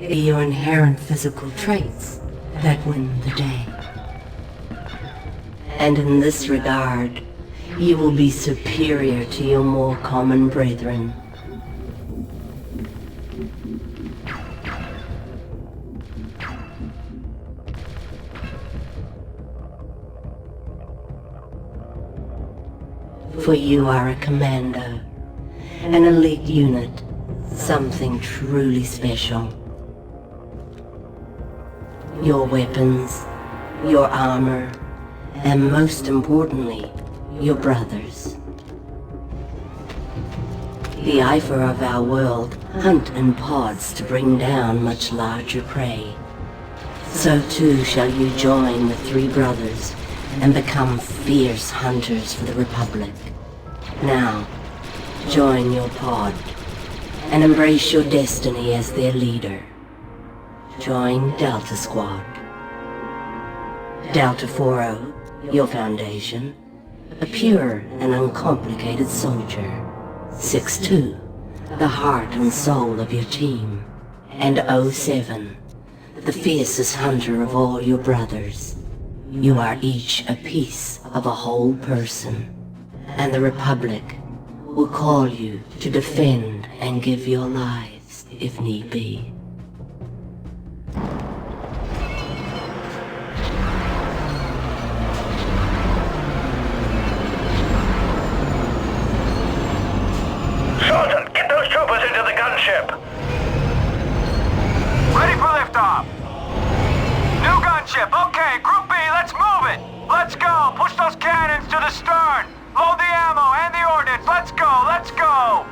your inherent physical traits that win the day. And in this regard, you will be superior to your more common brethren. For you are a commando, an elite unit, something truly special. Your weapons, your armor, and most importantly, your brothers. The Eifer of our world hunt in pods to bring down much larger prey. So too shall you join the three brothers and become fierce hunters for the Republic. Now, join your pod and embrace your destiny as their leader. Join Delta Squad. Delta 4-0, your foundation, a pure and uncomplicated soldier. 6-2, the heart and soul of your team. And 07, the fiercest hunter of all your brothers. You are each a piece of a whole person, and the Republic will call you to defend and give your lives if need be. Sergeant, get those troopers into the gunship! Ready for liftoff! New gunship, okay, Group B, let's move it! Let's go, push those cannons to the stern! Load the ammo and the ordnance, let's go, let's go!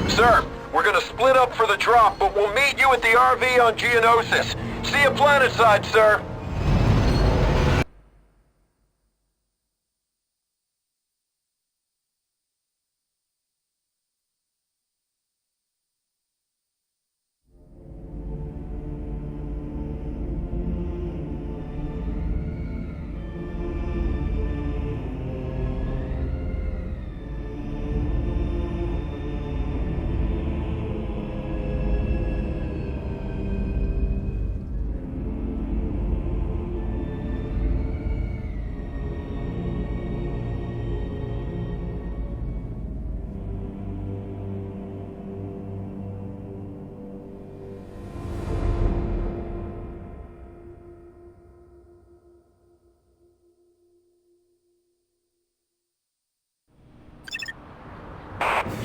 Sir, we're gonna split up for the drop, but we'll meet you at the RV on Geonosis. See you planetside, sir!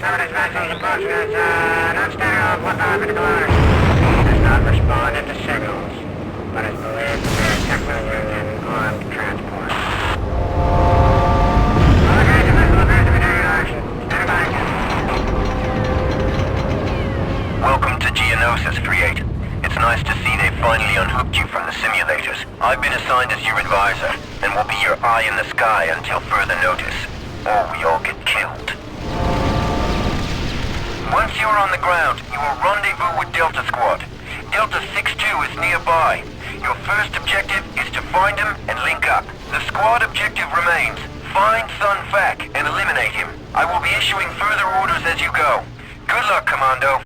Somebody's message approaching us, upstairs, 1,000 kilometers. He does not respond to signals, but is believed to be a techno-union armed transport. Okay, the vessel appears to be taking action. Stand by. Welcome to Geonosis, 3-8. It's nice to see they finally unhooked you from the simulators. I've been assigned as your advisor, and will be your eye in the sky until further notice, or we all get killed. Once you are on the ground, you will rendezvous with Delta Squad. Delta 6-2 is nearby. Your first objective is to find him and link up. The squad objective remains: find Sun Fac and eliminate him. I will be issuing further orders as you go. Good luck, Commando.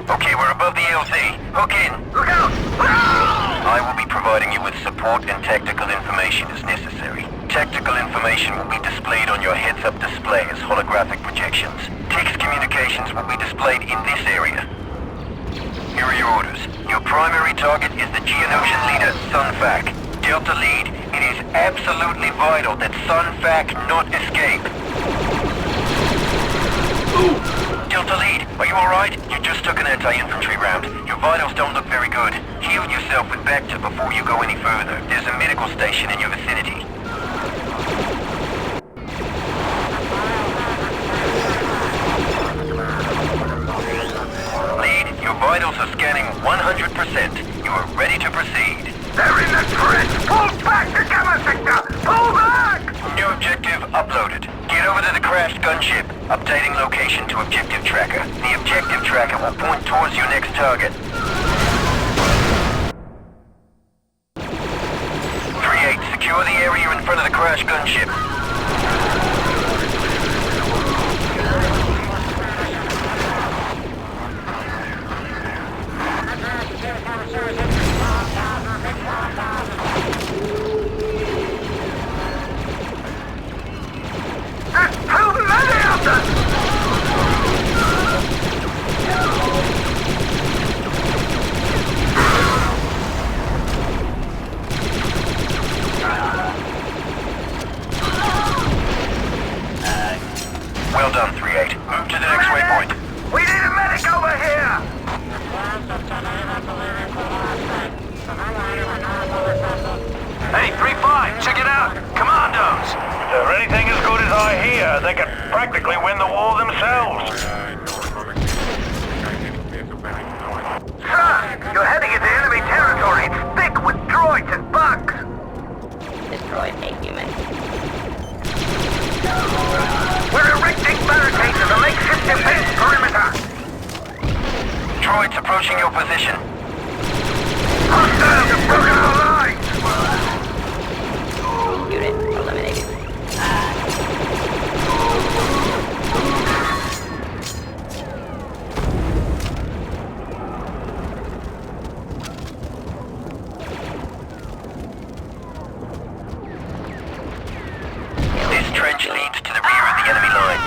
Okay, we're above the LZ. Hook in. Look out! I will be providing you with support and tactical information as necessary. Tactical information will be displayed on your heads-up display as holographic projections. Text communications will be displayed in this area. Here are your orders. Your primary target is the Geonosian leader, Sun Fac. Delta Lead, it is absolutely vital that Sun Fac not escape. Delta Lead, are you alright? You just took an anti-infantry round. Your vitals don't look very good. Heal yourself with Bacta before you go any further. There's a medical station in your vicinity. Lead, your vitals are scanning 100%. You are ready to proceed. Updating location to objective tracker. The objective tracker will point towards your next target. 3-8, secure the area in front of the crash gunship. Well done, 3-8. Move to the next waypoint. We need a medic over here! Hey, 3-5, check it out! Commandos! If they're anything as good as I hear, they can practically win the war themselves. Sir, you're heading into enemy territory. It's thick with droids and bugs. Destroy a human. We're erecting barricades as a makeshift defense perimeter. Droids approaching your position. Hostiles have broken our lines. Unit eliminated. This trench leads to the rear of the enemy lines.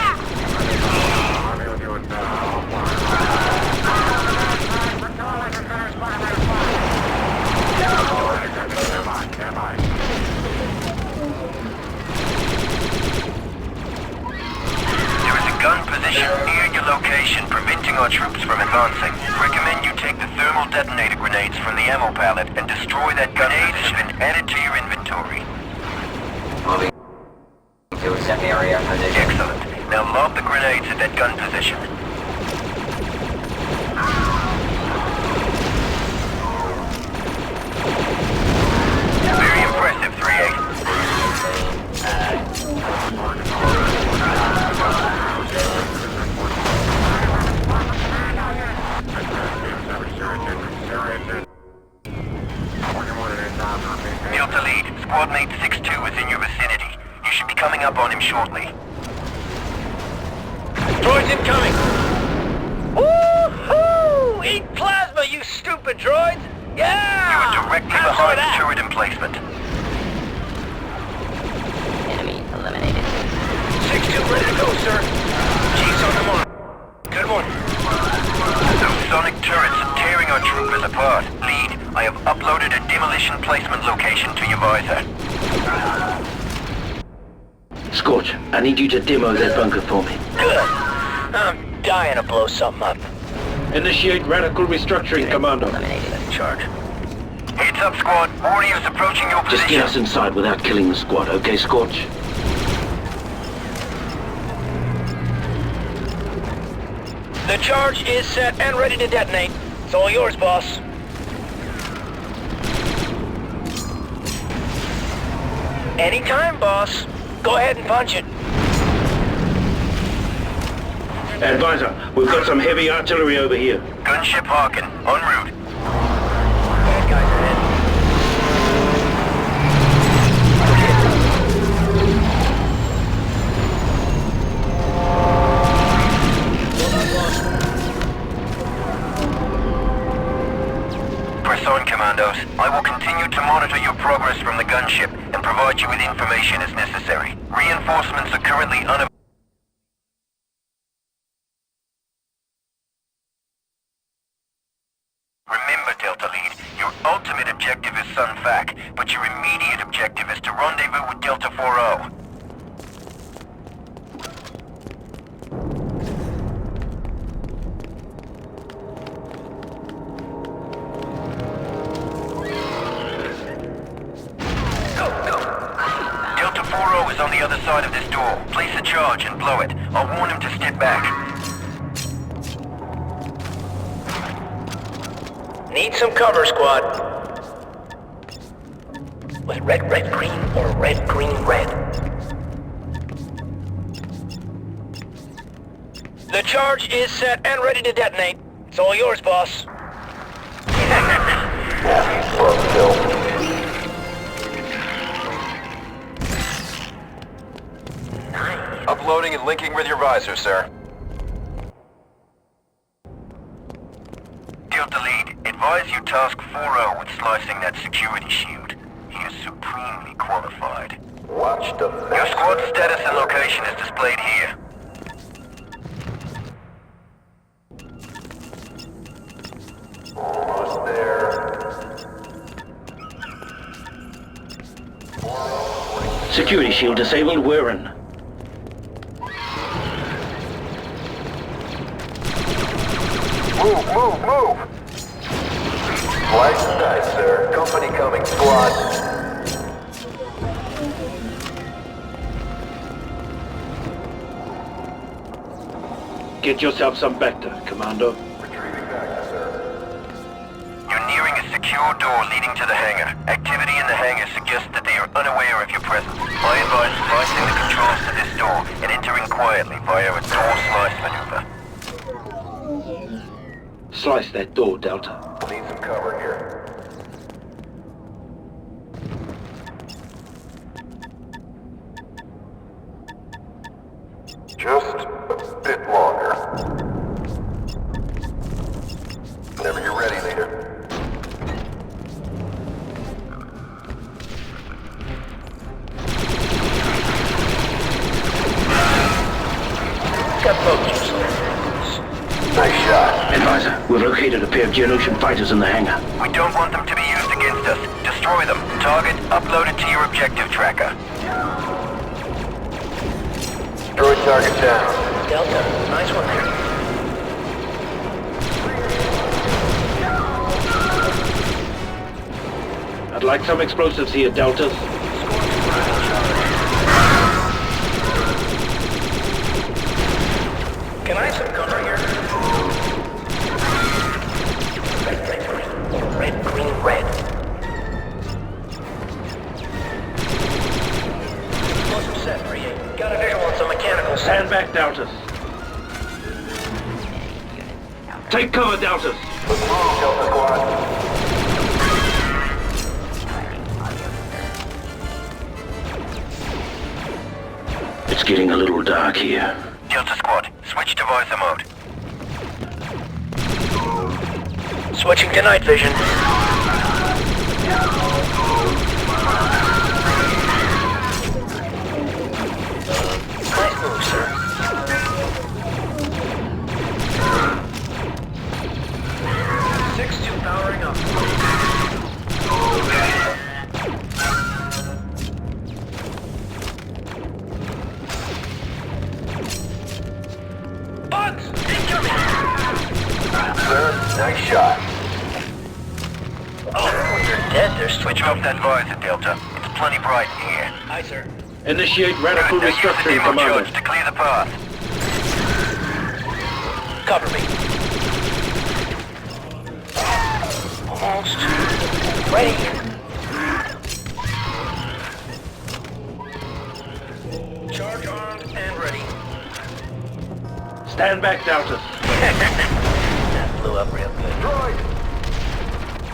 There is a gun position near your location, preventing our troops from advancing. Recommend you take the thermal detonator grenades from the ammo pallet and destroy that gun. Grenades have been added to your inventory. Moving to a set area position. Excellent. Now lob the grenades at that gun position. Very impressive, 3-8. Delta lead, squad mate 6-2 is in your vicinity. You should be coming up on him shortly. Droids incoming! Woo-hoo! Eat plasma, you stupid droids! Yeah! You are directly behind the turret emplacement. Enemy eliminated. 6-2 ready to go, sir. Chief's on the mark. Good one. Those sonic turrets are tearing our troopers apart. Lead, I have uploaded a demolition placement location to your visor. Scorch, I need you to demo that bunker for me. Good. I'm dying to blow something up. Initiate radical restructuring, Commando. Eliminated. Charge. Heads up, squad. Warriors approaching your Just position. get us inside without killing the squad, okay, Scorch? The charge is set and ready to detonate. It's all yours, boss. Anytime, boss. Go ahead and punch it. Advisor, we've got some heavy artillery over here. Gunship Harkin, en route. Bad guys ahead. Press on, Commandos. I will continue to monitor your progress from the gunship and provide you with information as necessary. Reinforcements are currently unavailable. Remember, Delta Lead, your ultimate objective is Sun Fac, but your immediate objective is to rendezvous with Delta 4-0. Delta 4-0 is on the other side of this door. Place a charge and blow it. I'll warn him to step back. Need some cover, squad. Was it red, red, green, or red, green, red? charge is set and ready to detonate. It's all yours, boss. Uploading and linking with your visor, sir. Delta Lead, advise you task 4-0 with slicing that security shield. He is supremely qualified. Watch the Your squad status and location is displayed here. Almost there. Security shield disabled, we're in. Move! Flight nice, sir. Company coming, squad. Get yourself some Vector, Commando. Retrieving back, sir. You're nearing a secure door leading to the hangar. Activity in the hangar suggests that they are unaware of your presence. I advise slicing the controls to this door and entering quietly via a door slice maneuver. Slice that door, Delta. Need some cover here. Just a bit longer. Whenever you're ready, leader. Got focus. Nice shot. Advisor, we've located a pair of Geonosian fighters in the hangar. We don't want them to be used against us. Destroy them. Target uploaded to your objective tracker. Droid target down. Delta, nice one there. I'd like some explosives here, Deltas. Can I have some cover here? Red, green, red. Explosive set, 3-8. Got a visual on some mechanicals. Stand back, Deltas. Take cover, Deltas. Let's move, Delta squad. It's getting a little dark here. Delta Squad, switch to visor mode. Switching to night vision. Nice move, sir. Six-2 powering up. Bugs! Incoming! Sir, nice shot. Oh, you're dead. There's Switch off that visor, Delta. It's plenty bright in here. Aye, sir. Initiate radical Now use the restructuring, demo Commander. charge to clear the path. Cover me. Almost. Ready. Charge armed and ready. Stand back, Deltas. That blew up real good.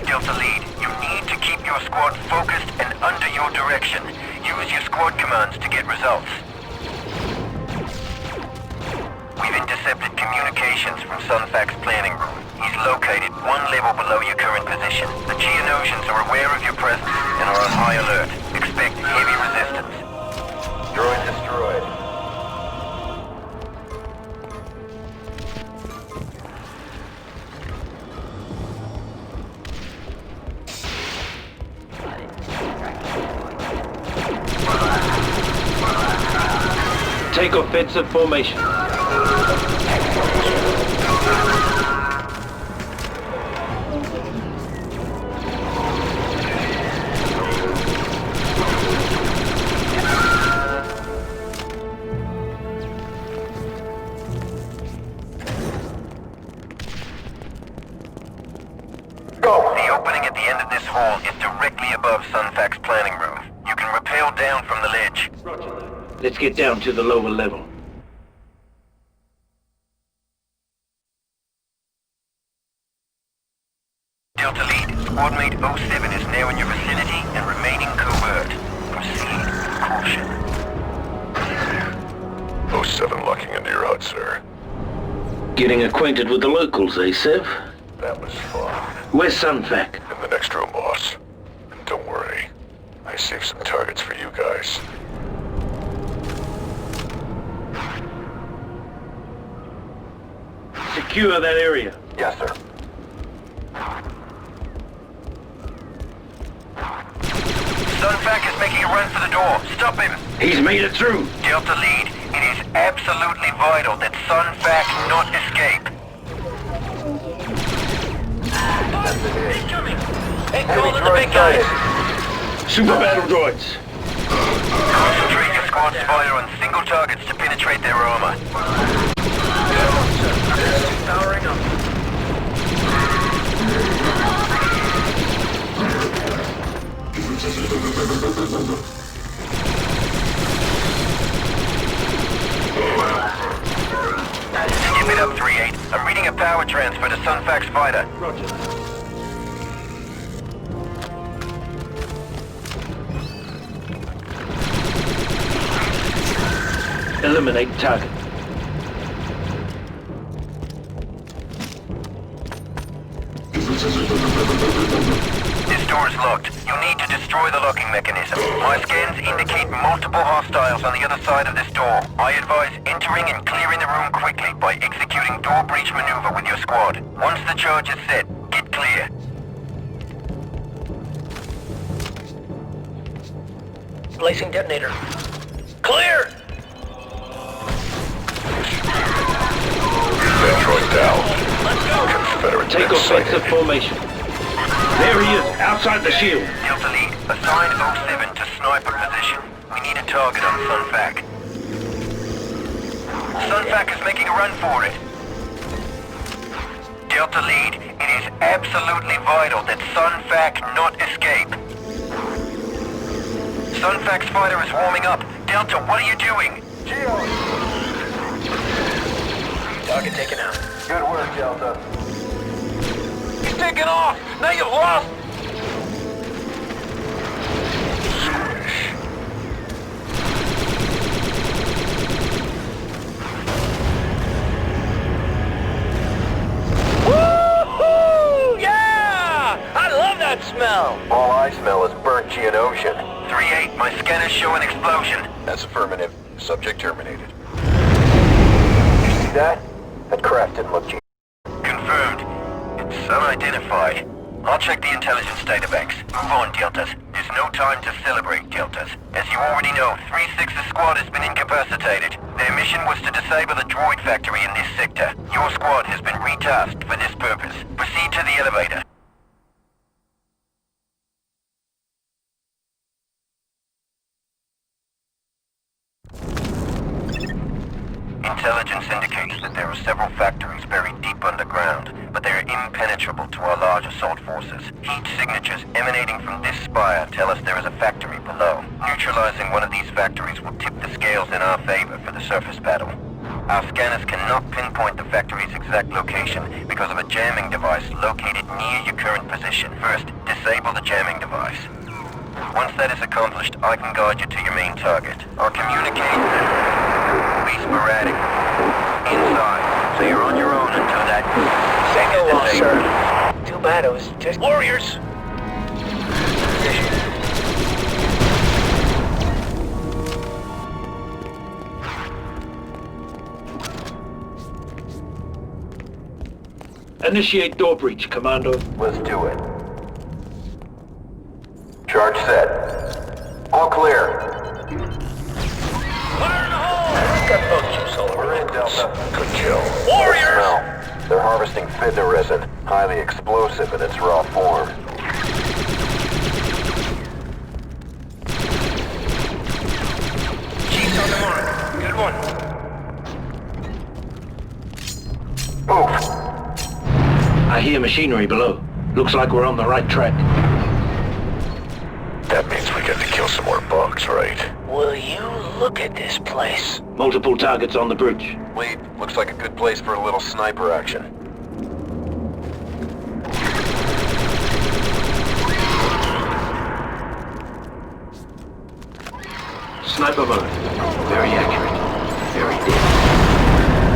Delta Lead, you need to keep your squad focused and under your direction. Use your squad commands to get results. We've intercepted communications from Sunfac's planning room. He's located one level below your current position. The Geonosians are aware of your presence and are on high alert. Expect heavy resistance. Droid destroyed. Take offensive formation. Go! The opening at the end of this hall is directly above Sunfac's planning room. You can rappel down from the ledge. Let's get down to the lower level. 007 is now in your vicinity and remaining covert. Proceed with caution. 07 locking into your hut, sir. Getting acquainted with the locals, eh, Sev? That was fun. Where's Sunfac? In the next room, boss. And don't worry, I saved some targets for you guys. Secure that area. Yes, sir. Sunfac is making a run for the door. Stop him! He's made it through. Delta Lead, it is absolutely vital that Sunfac not escape. Incoming! Hey, call in the big guys! Super battle droids. Concentrate your squad's fire on single targets to penetrate their armor. Powering up. Give it up, 3-8. I'm reading a power transfer to Sunfac's fighter. Roger. Eliminate target. This door is locked. You'll need to destroy the locking mechanism. My scans indicate multiple hostiles on the other side of this door. I advise entering and clearing the room quickly by executing door breach maneuver with your squad. Once the charge is set, get clear. Placing detonator. Clear! Android down. Let's go! Confederate Take offensive formation. There he is, outside the shield. Delta Lead, assign 07 to sniper position. We need a target on Sunfac. Sunfac is making a run for it. Delta Lead, it is absolutely vital that Sunfac not escape. Sunfac's fighter is warming up. Delta, what are you doing? Target taken out. Good work, Delta. He's taking off! Now you've lost! Woo-hoo! Yeah! I love that smell! All I smell is burnt Geonosian. 3-8, my scanners show an explosion. That's affirmative. Subject terminated. You see that? That craft didn't look Confirmed. It's unidentified. I'll check the intelligence databanks. Move on, Deltas. There's no time to celebrate, Deltas. As you already know, 3-6's squad has been incapacitated. Their mission was to disable the droid factory in this sector. Your squad has been retasked for this purpose. Proceed to the elevator. Intelligence indicates that there are several factories buried deep underground, but they are impenetrable to our large assault forces. Heat signatures emanating from this spire tell us there is a factory below. Neutralizing one of these factories will tip the scales in our favor for the surface battle. Our scanners cannot pinpoint the factory's exact location because of a jamming device located near your current position. First, disable the jamming device. Once that is accomplished, I can guide you to your main target. I'll communicate. Be sporadic. Inside, so you're on your own until that... Say no loss, sir. Too bad it was just... Warriors! Initiate door breach, Commando. Let's do it. Charge set. All clear. Fire in the hole! Got both juice all over We're in, the Delta. Good kill. Warriors! Smell. They're harvesting fitna resin, highly explosive in its raw form. Chief's on the mark. Good one. Move. I hear machinery below. Looks like we're on the right track. That means we get to kill some more bugs, right? Will you look at this place? Multiple targets on the bridge. Lead, looks like a good place for a little sniper action. Sniper mode. Very accurate. Very deep.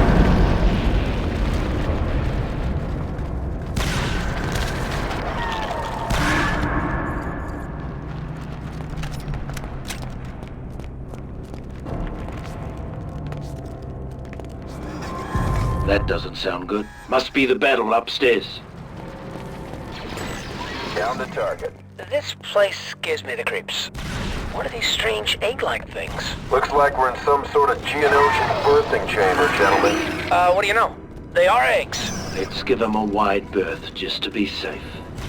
That doesn't sound good. Must be the battle upstairs. Down to target. This place gives me the creeps. What are these strange egg-like things? Looks like we're in some sort of Geonosian birthing chamber, gentlemen. What do you know? They are eggs. Let's give them a wide berth just to be safe.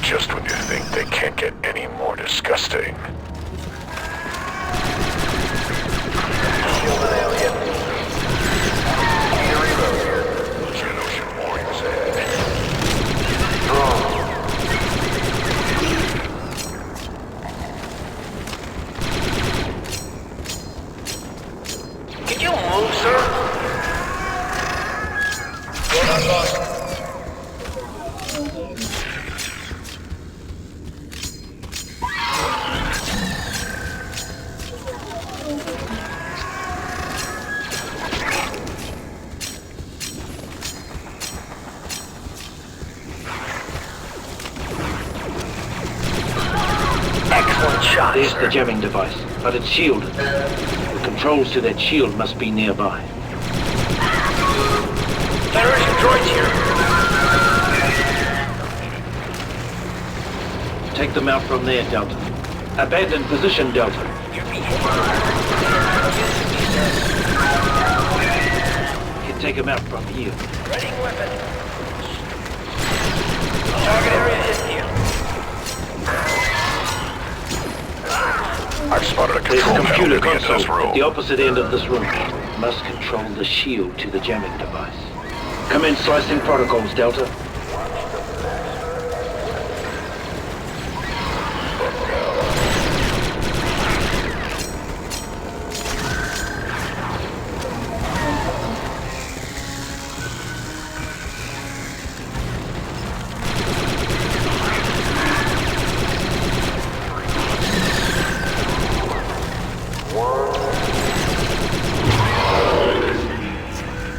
Just when you think they can't get any more disgusting. Killed an alien. Need a reload here. Geonosian warriors ahead. Strong. Can you move, sir? Going on, boss. Excellent shot, There's sir. the jamming device, but it's shielded. The controls to that shield must be nearby. Federation droids here. Take them out from there, Delta. Abandon position, Delta. You're being You can take them out from here. ready weapon. Target area is here. I've spotted a There's a control panel computer at the end of this console at room. the opposite end of this room. Must control the shield to the jamming device. Commence slicing protocols, Delta.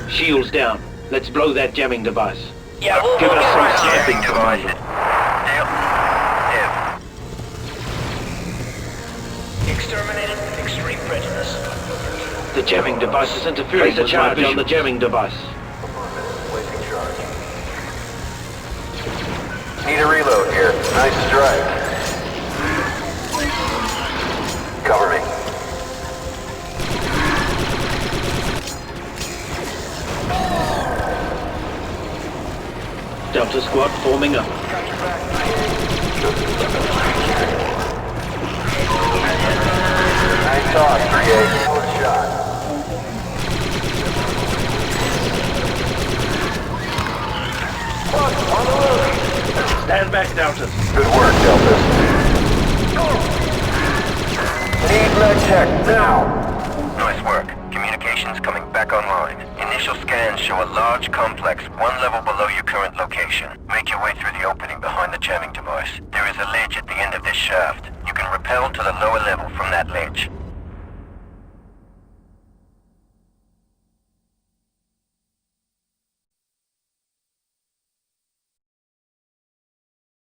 Shields down. Let's blow that jamming device. Yeah, we'll Give get us some right on it. sniping, Commander. Exterminated with extreme prejudice. The jamming device is interfering with my vision on the jamming device. Placing charge. Need a reload here. Nice strike. Cover me. Delta squad forming up. Nice talk, 3-8. Good shot. On the move. Stand back, Delta. Good work, Delta. Need med check now. Nice work. Communications coming back online. Initial scans show a large complex one level below your current location. Make your way through the opening behind the jamming device. There is a ledge at the end of this shaft. You can rappel to the lower level from that ledge.